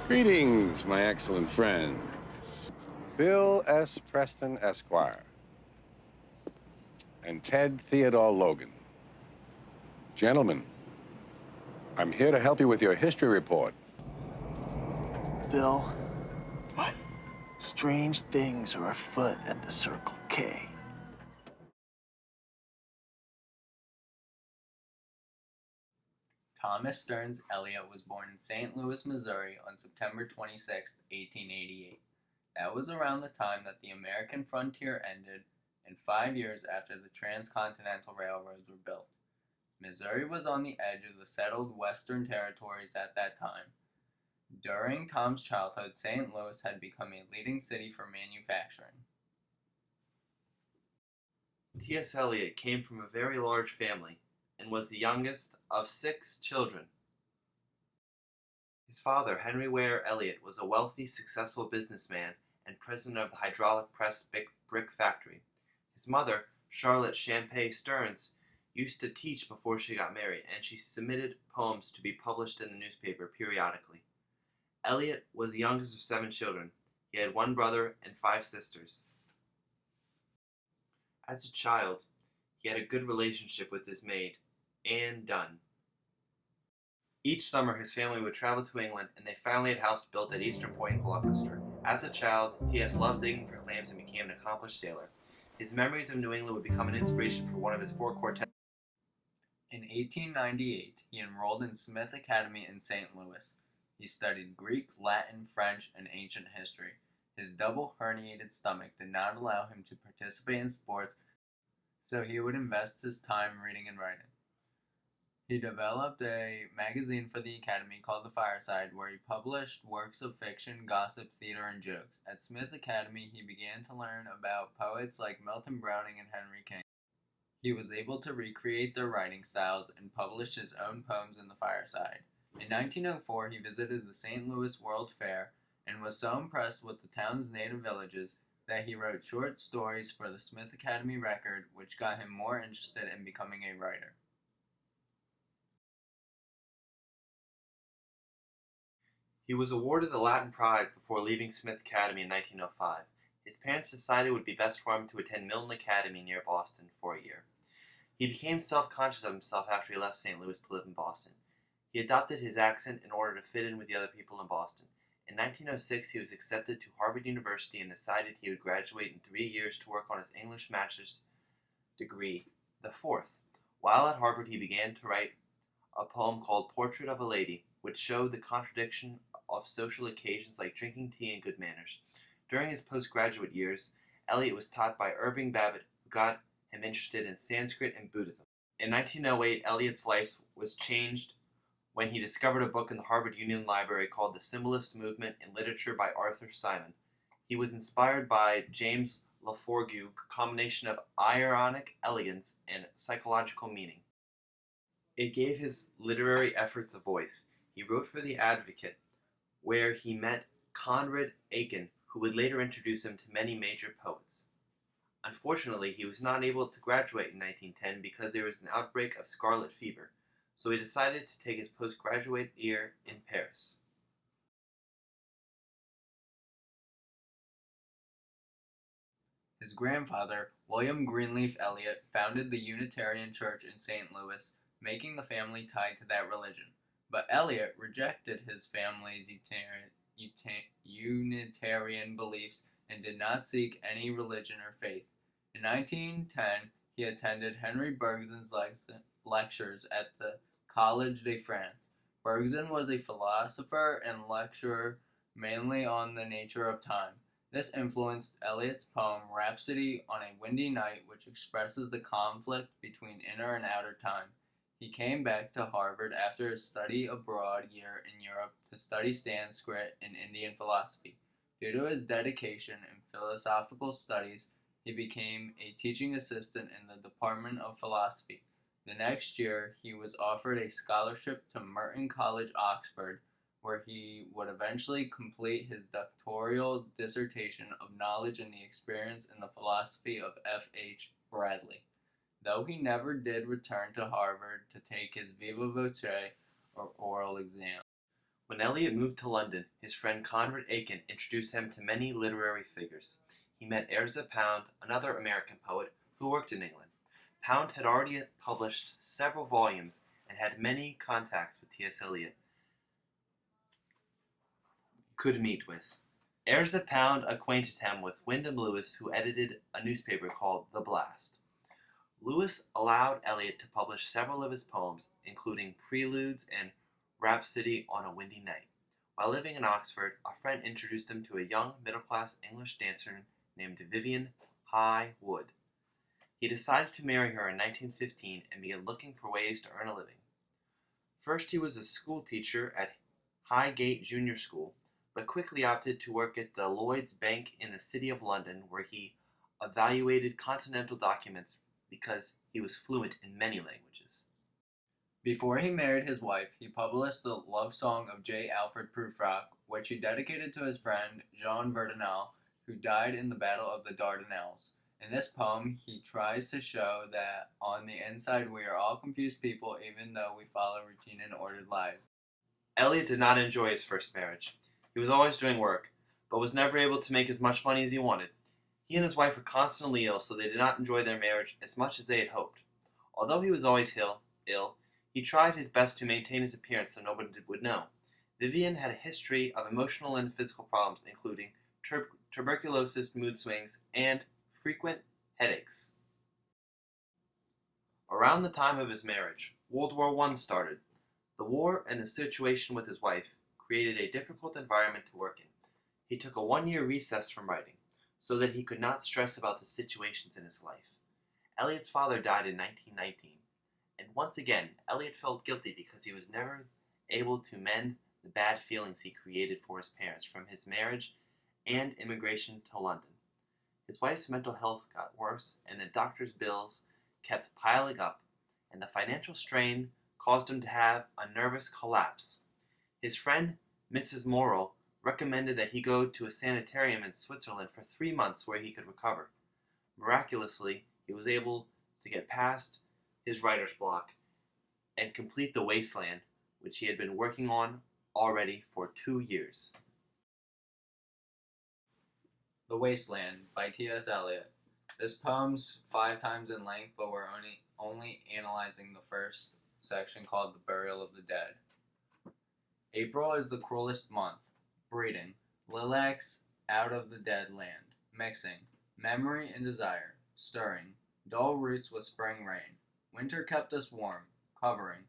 Greetings, my excellent friends. Bill S. Preston, Esquire, and Ted Theodore Logan. Gentlemen, I'm here to help you with your history report. Bill, what strange things are afoot at the Circle K? Thomas Stearns Eliot was born in St. Louis, Missouri on September 26, 1888. That was around the time that the American frontier ended and 5 years after the transcontinental railroads were built. Missouri was on the edge of the settled Western territories at that time. During Tom's childhood, St. Louis had become a leading city for manufacturing. T.S. Eliot came from a very large family and was the youngest of 6 children. His father, Henry Ware Eliot, was a wealthy, successful businessman and president of the hydraulic press brick factory. His mother, Charlotte Champay Stearns, used to teach before she got married, and she submitted poems to be published in the newspaper periodically. Eliot was the youngest of 7 children. He had 1 brother and 5 sisters. As a child, he had a good relationship with his maid, Anne Dunn. Each summer, his family would travel to England, and they finally had a house built at Eastern Point in Gloucester. As a child, T.S. loved digging for clams and became an accomplished sailor. His memories of New England would become an inspiration for one of his 4 quartets. In 1898, he enrolled in Smith Academy in St. Louis. He studied Greek, Latin, French, and ancient history. His double herniated stomach did not allow him to participate in sports, so he would invest his time reading and writing. He developed a magazine for the Academy called The Fireside, where he published works of fiction, gossip, theater, and jokes. At Smith Academy, he began to learn about poets like Milton Browning and Henry King. He was able to recreate their writing styles and published his own poems in The Fireside. In 1904, he visited the St. Louis World Fair and was so impressed with the town's native villages that he wrote short stories for the Smith Academy Record, which got him more interested in becoming a writer. He was awarded the Latin Prize before leaving Smith Academy in 1905. His parents decided it would be best for him to attend Milton Academy near Boston for a year. He became self-conscious of himself after he left St. Louis to live in Boston. He adopted his accent in order to fit in with the other people in Boston. In 1906, he was accepted to Harvard University and decided he would graduate in 3 years to work on his English master's degree, the 4th. While at Harvard, he began to write a poem called Portrait of a Lady, which showed the contradiction of social occasions like drinking tea and good manners. During his postgraduate years, Eliot was taught by Irving Babbitt, who got him interested in Sanskrit and Buddhism. In 1908, Eliot's life was changed when he discovered a book in the Harvard Union Library called The Symbolist Movement in Literature by Arthur Simon. He was inspired by James Laforgue's combination of ironic elegance and psychological meaning. It gave his literary efforts a voice. He wrote for The Advocate, where he met Conrad Aiken, who would later introduce him to many major poets. Unfortunately, he was not able to graduate in 1910 because there was an outbreak of scarlet fever, so he decided to take his postgraduate year in Paris. His grandfather, William Greenleaf Eliot, founded the Unitarian Church in St. Louis, making the family tied to that religion. But Eliot rejected his family's Unitarian beliefs and did not seek any religion or faith. In 1910, he attended Henry Bergson's lectures at the Collège de France. Bergson was a philosopher and lecturer mainly on the nature of time. This influenced Eliot's poem Rhapsody on a Windy Night, which expresses the conflict between inner and outer time. He came back to Harvard after a study abroad year in Europe to study Sanskrit and Indian philosophy. Due to his dedication in philosophical studies, he became a teaching assistant in the Department of Philosophy. The next year, he was offered a scholarship to Merton College, Oxford, where he would eventually complete his doctoral dissertation of knowledge and the experience in the philosophy of F. H. Bradley. Though he never did return to Harvard to take his viva voce or oral exam. When Eliot moved to London, his friend Conrad Aiken introduced him to many literary figures. He met Ezra Pound, another American poet who worked in England. Pound had already published several volumes and had many contacts with T.S. Eliot could meet with. Ezra Pound acquainted him with Wyndham Lewis, who edited a newspaper called The Blast. Lewis allowed Eliot to publish several of his poems, including Preludes and Rhapsody on a Windy Night. While living in Oxford, a friend introduced him to a young middle-class English dancer named Vivian High Wood. He decided to marry her in 1915 and began looking for ways to earn a living. First, he was a school teacher at Highgate Junior School, but quickly opted to work at the Lloyds Bank in the City of London, where he evaluated continental documents because he was fluent in many languages. Before he married his wife, he published the love song of J. Alfred Prufrock, which he dedicated to his friend Jean Verdunel, who died in the Battle of the Dardanelles. In this poem, he tries to show that on the inside we are all confused people, even though we follow routine and ordered lives. Eliot did not enjoy his first marriage. He was always doing work, but was never able to make as much money as he wanted. He and his wife were constantly ill, so they did not enjoy their marriage as much as they had hoped. Although he was always ill, he tried his best to maintain his appearance so nobody would know. Vivian had a history of emotional and physical problems, including tuberculosis, mood swings, and frequent headaches. Around the time of his marriage, World War I started. The war and the situation with his wife created a difficult environment to work in. He took a one-year recess from writing, so that he could not stress about the situations in his life. Eliot's father died in 1919, and once again, Eliot felt guilty because he was never able to mend the bad feelings he created for his parents from his marriage and immigration to London. His wife's mental health got worse, and the doctor's bills kept piling up, and the financial strain caused him to have a nervous collapse. His friend, Mrs. Morrill, recommended that he go to a sanitarium in Switzerland for 3 months where he could recover. Miraculously, he was able to get past his writer's block and complete The Wasteland, which he had been working on already for 2 years. The Wasteland by T.S. Eliot. This poem's 5 times in length, but we're only analyzing the first section called The Burial of the Dead. April is the cruelest month. Breeding. Lilacs out of the dead land. Mixing. Memory and desire. Stirring. Dull roots with spring rain. Winter kept us warm. Covering.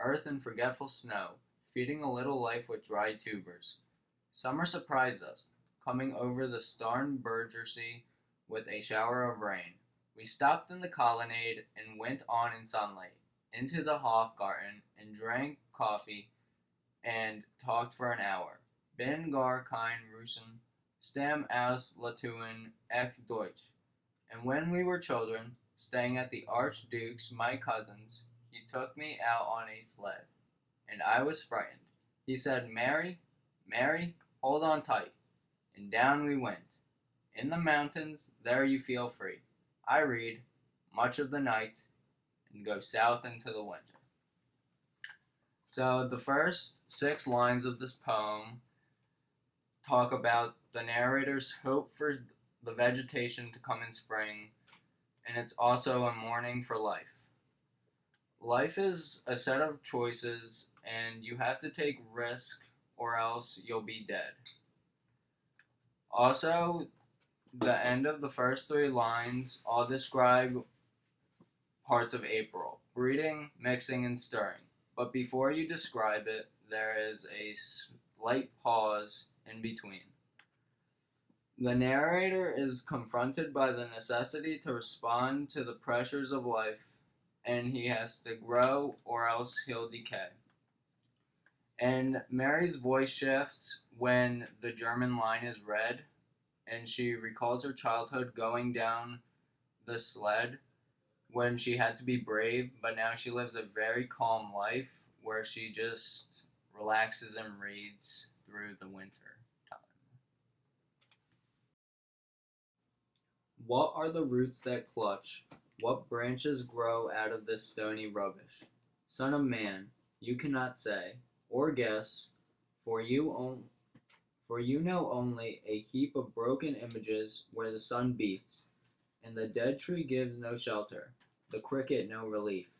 Earth in forgetful snow. Feeding a little life with dry tubers. Summer surprised us, coming over the Starnbergersee with a shower of rain. We stopped in the colonnade and went on in sunlight, into the Hofgarten, and drank coffee and talked for an hour. Bin gar kein Russen, stam aus Latuen ek Deutsch. And when we were children, staying at the Archduke's, my cousin's, he took me out on a sled, and I was frightened. He said, Mary, Mary, hold on tight. And down we went. In the mountains, there you feel free. I read much of the night and go south into the winter. So the first 6 lines of this poem talk about the narrator's hope for the vegetation to come in spring, and it's also a mourning for life. Life is a set of choices, and you have to take risk or else you'll be dead. Also, the end of the first 3 lines all describe parts of April: breeding, mixing, and stirring. But before you describe it, there is a slight pause in between. The narrator is confronted by the necessity to respond to the pressures of life, and he has to grow or else he'll decay. And Mary's voice shifts when the German line is read, and she recalls her childhood going down the sled when she had to be brave, but now she lives a very calm life where she just relaxes and reads through the winter time. What are the roots that clutch? What branches grow out of this stony rubbish? Son of man, you cannot say, or guess, For for you know only a heap of broken images where the sun beats, and the dead tree gives no shelter, the cricket no relief,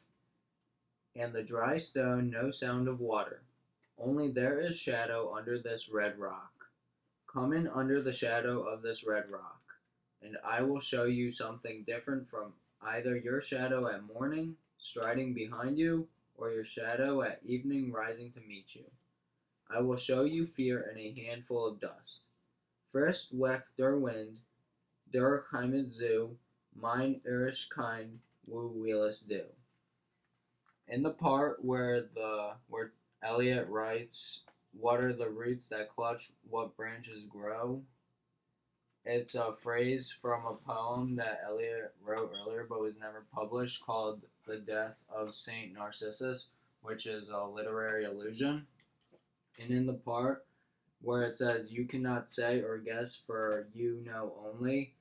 and the dry stone no sound of water. Only there is shadow under this red rock. Come in under the shadow of this red rock, and I will show you something different from either your shadow at morning, striding behind you, or your shadow at evening rising to meet you. I will show you fear in a handful of dust. First weg der Wind, der heimet zu, mein irisch kind, wo will es do. In the part where Eliot writes, "What are the roots that clutch? What branches grow?" It's a phrase from a poem that Eliot wrote earlier but was never published called "The Death of Saint Narcissus," which is a literary allusion. And in the part where it says, "You cannot say or guess, for you know only,"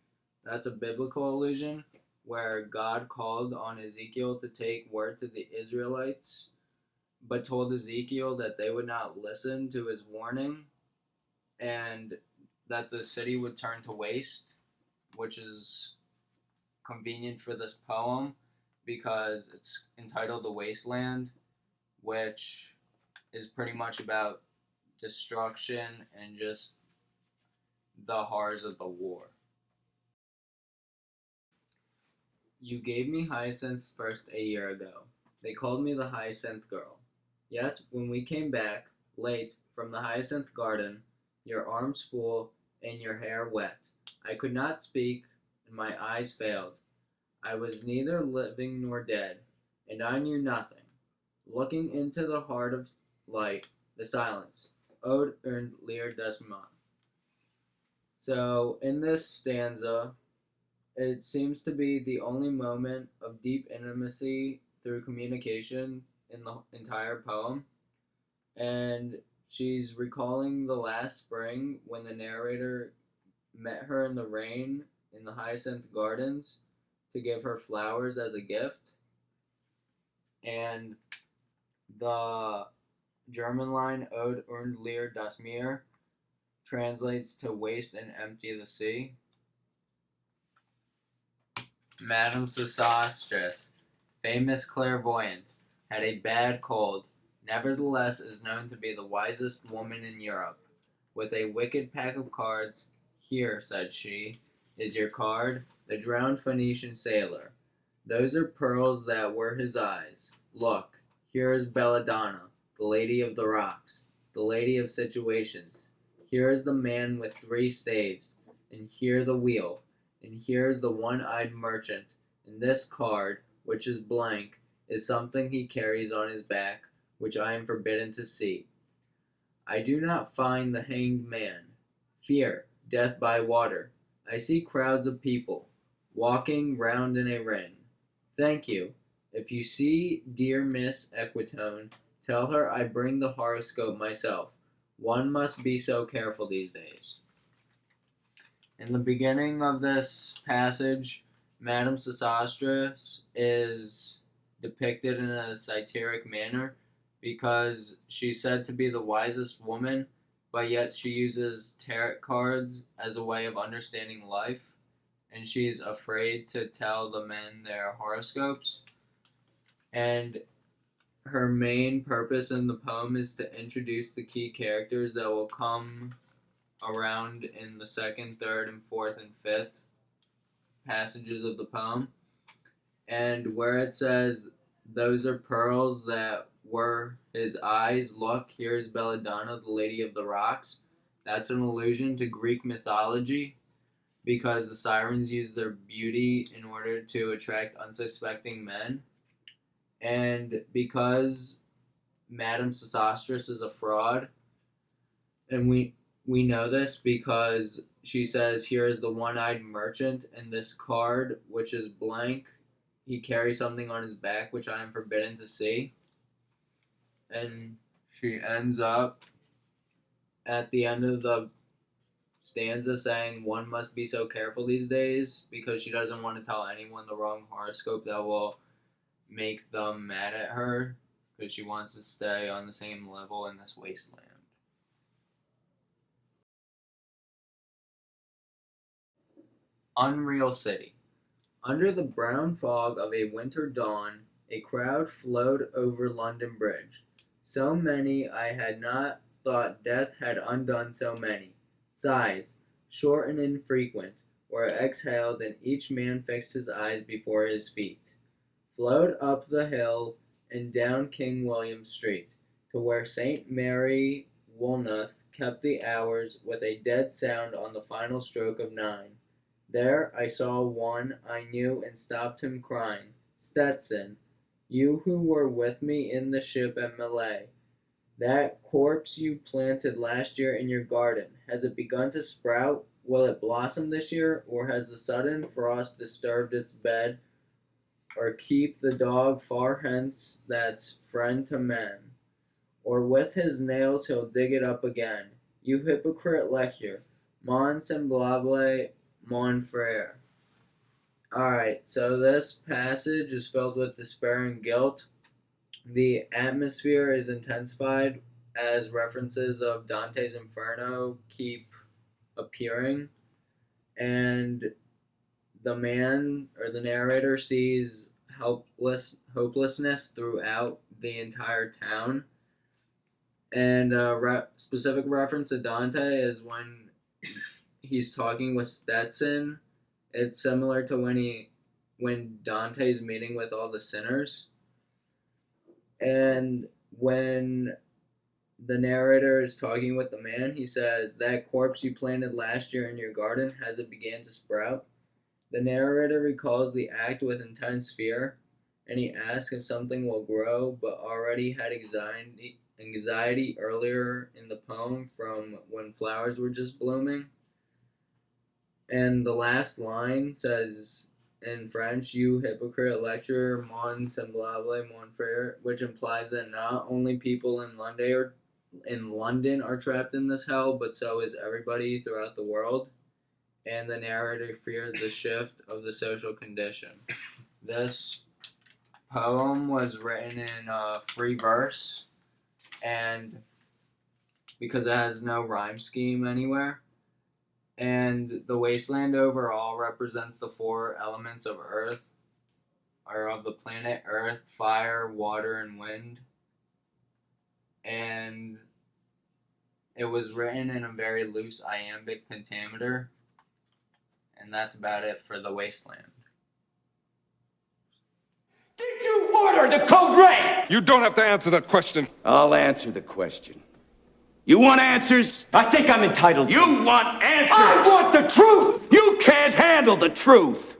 that's a biblical allusion where God called on Ezekiel to take word to the Israelites, but told Ezekiel that they would not listen to his warning and that the city would turn to waste, which is convenient for this poem because it's entitled "The Wasteland," which is pretty much about destruction and just the horrors of the war. You gave me hyacinths first a year ago. They called me the hyacinth girl. Yet, when we came back, late, from the hyacinth garden, your arms full and your hair wet, I could not speak, and my eyes failed. I was neither living nor dead, and I knew nothing. Looking into the heart of light, the silence, Ode und Leer das Mann. So, in this stanza, it seems to be the only moment of deep intimacy through communication in the entire poem. And she's recalling the last spring when the narrator met her in the rain in the hyacinth gardens to give her flowers as a gift. And the German line Ode und Leer das Meer translates to waste and empty the sea. Madame Sosostris, famous clairvoyant, had a bad cold, nevertheless is known to be the wisest woman in Europe. With a wicked pack of cards, "Here," said she, "is your card, the drowned Phoenician sailor. Those are pearls that were his eyes. Look, here is Belladonna, the lady of the rocks, the lady of situations. Here is the man with 3 staves, and here the wheel, and here is the one-eyed merchant, and this card, which is blank, is something he carries on his back, which I am forbidden to see. I do not find the hanged man. Fear, death by water. I see crowds of people, walking round in a ring. Thank you. If you see dear Miss Equitone, tell her I bring the horoscope myself. One must be so careful these days." In the beginning of this passage, Madame Sosostris is depicted in a satiric manner because she's said to be the wisest woman, but yet she uses tarot cards as a way of understanding life, and she's afraid to tell the men their horoscopes. And her main purpose in the poem is to introduce the key characters that will come around in the second, third, and fourth, and fifth passages of the poem. And where it says, "Those are pearls that were his eyes, look, here's Belladonna, the lady of the rocks," that's an allusion to Greek mythology because the sirens use their beauty in order to attract unsuspecting men. And because Madame Sosostris is a fraud, and we know this because she says, "Here is the one-eyed merchant, and this card, which is blank, he carries something on his back, which I am forbidden to see." And she ends up at the end of the stanza saying, "One must be so careful these days," because she doesn't want to tell anyone the wrong horoscope that will make them mad at her, because she wants to stay on the same level in this wasteland. unreal city. Under the brown fog of a winter dawn, a crowd flowed over London Bridge. So many I had not thought death had undone so many. Sighs, short and infrequent, were exhaled, and each man fixed his eyes before his feet. Flowed up the hill and down King William Street, to where St. Mary Woolnoth kept the hours with a dead sound on the final stroke of 9. There I saw one I knew and stopped him crying, "Stetson, you who were with me in the ship at Malay, that corpse you planted last year in your garden, has it begun to sprout? Will it blossom this year, or has the sudden frost disturbed its bed, or keep the dog far hence that's friend to men? Or with his nails he'll dig it up again. You hypocrite lecture, mon semblable mon frere." Alright, so this passage is filled with despair and guilt. The atmosphere is intensified as references of Dante's Inferno keep appearing, and the man or the narrator sees hopelessness throughout the entire town. And specific reference to Dante is when he's talking with Stetson. It's similar to when Dante's meeting with all the sinners. And when the narrator is talking with the man, he says, "That corpse you planted last year in your garden, has it began to sprout?" The narrator recalls the act with intense fear, and he asks if something will grow, but already had anxiety earlier in the poem from when flowers were just blooming. And the last line says in French, "You hypocrite lecturer, mon semblable mon frere," which implies that not only people in London are trapped in this hell, but so is everybody throughout the world. And the narrator fears the shift of the social condition. This poem was written in free verse, and because it has no rhyme scheme anywhere. And the wasteland overall represents the 4 elements of Earth, or of the planet Earth: fire, water, and wind. And it was written in a very loose iambic pentameter. And that's about it for the wasteland. Did you order the code red? You don't have to answer that question. I'll answer the question. You want answers? I think I'm entitled. You want answers? I want the truth! You can't handle the truth!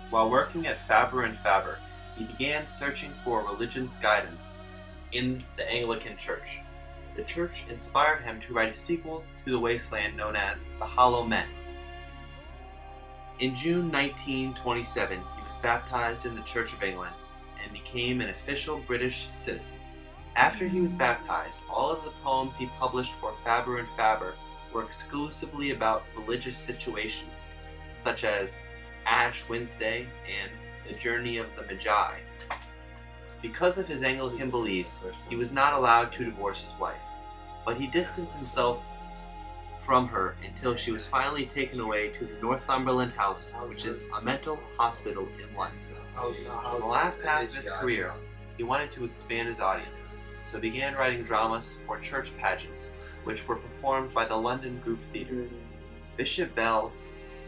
While working at Faber and Faber, he began searching for religion's guidance in the Anglican Church. The church inspired him to write a sequel to The Wasteland known as The Hollow Men. In June 1927, he was baptized in the Church of England and became an official British citizen. After he was baptized, all of the poems he published for Faber and Faber were exclusively about religious situations, such as Ash Wednesday and The Journey of the Magi. Because of his Anglican beliefs, he was not allowed to divorce his wife, but he distanced himself from her until she was finally taken away to the Northumberland House, which is a mental hospital in London. In the last half of his career, he wanted to expand his audience, so began writing dramas for church pageants, which were performed by the London Group Theatre. Bishop Bell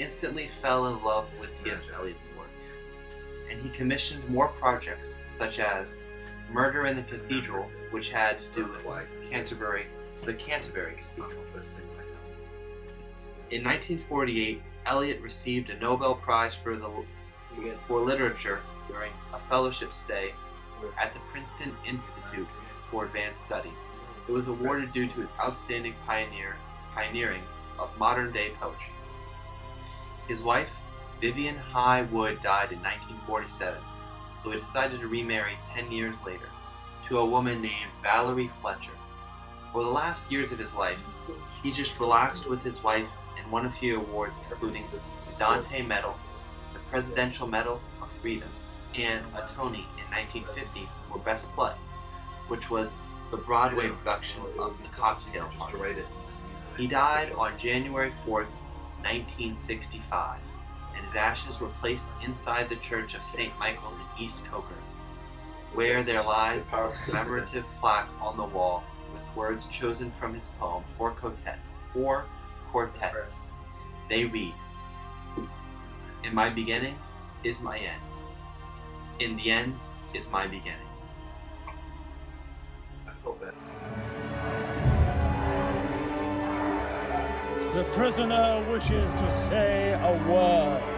instantly fell in love with T.S. Eliot's work, and he commissioned more projects, such as Murder in the Cathedral, which had to do with the Canterbury Cathedral. In 1948, Eliot received a Nobel Prize for Literature during a fellowship stay at the Princeton Institute for Advanced Study. It was awarded due to his outstanding pioneering of modern-day poetry. His wife, Vivian High Wood, died in 1947, so he decided to remarry 10 years later to a woman named Valerie Fletcher. For the last years of his life, he just relaxed with his wife and won a few awards, including the Dante Medal, the Presidential Medal of Freedom, and a Tony in 1950 for Best Play, which was the Broadway production of The Cocktail Party. He died on January 4th, 1965, and his ashes were placed inside the Church of St. Michael's in East Coker, where there lies a commemorative plaque on the wall with words chosen from his poem Four Quartets. They read, "In my beginning is my end. In the end is my beginning." The prisoner wishes to say a word.